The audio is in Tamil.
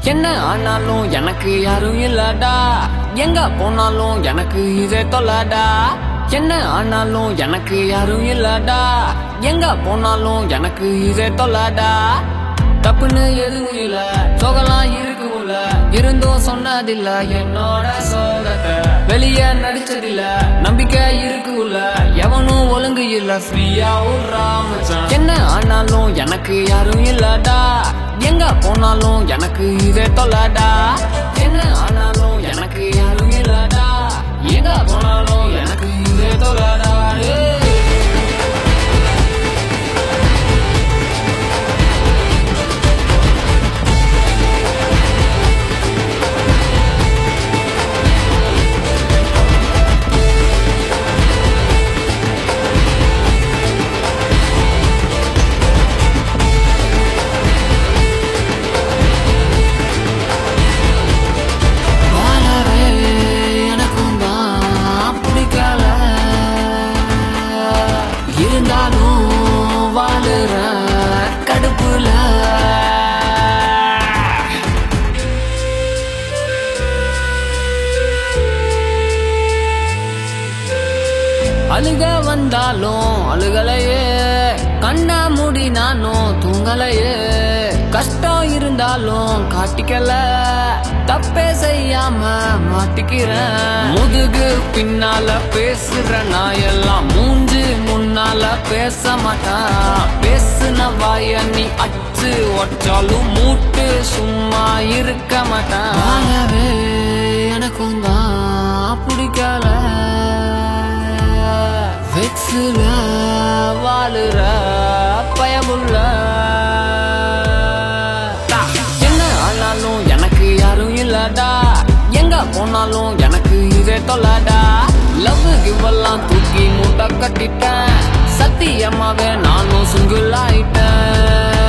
என்ன ஆனாலும் எனக்கு யாரும் இல்லடா, எங்க போனாலும் எனக்கு இதே தொல்லடா. என்ன ஆனாலும் எனக்கு யாரும் இல்லடா, எங்க போனாலும் எனக்கு இதே தொல்லடா. தப்புன்னு எதுவும் இல்ல, சோகலாம் இருக்குல்ல, இருந்தும் சொன்னதில்ல என்னோட சோகத்தை. வெளியே நடிச்சதில்ல, நம்பிக்கை இருக்குல்ல, எவனும் ஒழுங்கு இல்ல, ஃப்ரீயா விடுறாமச்சான். என்ன ஆனாலும் எனக்கு யாரும் இல்லடா, எங்க போனாலும் எனக்கு இதே தொல்லடா. என்ன ஆனாலும் எனக்கு யாரும் இல்லடா, எங்க போனாலும் எனக்கு இதே தொல்லடா. வாழுற கடுப்புல அழுக வந்தாலும் அழுகலையே, கண்ணா மூடி நானும் தூங்கலையே. கஷ்டம் இருந்தாலும் காட்டிக்கல, தப்பே செய்யாம மாட்டிக்கிறேன். முதுகு பின்னால பேசுற நாயெல்லாம் மூஞ்சு முன்னால பேச மாட்டான். பேசுன வாய நீ அச்சு ஒற்றாலும் மூட்டு சும்மா இருக்க மாட்டான். வாழவே எனக்கும் தான் பிடிக்கல, வெக்ஸுல வாழுற பயமுள்ள. என்ன ஆனாலும் எனக்கு யாரும் இல்லடா, எங்க போனாலும் எனக்கு இதே தொல்லடா. லவ் கிவெல்லாம் தூக்கி மூட்டை கட்டிட்டேன், சத்தியமாவே நானும் சிங்கிள் ஆயிட்டேன்.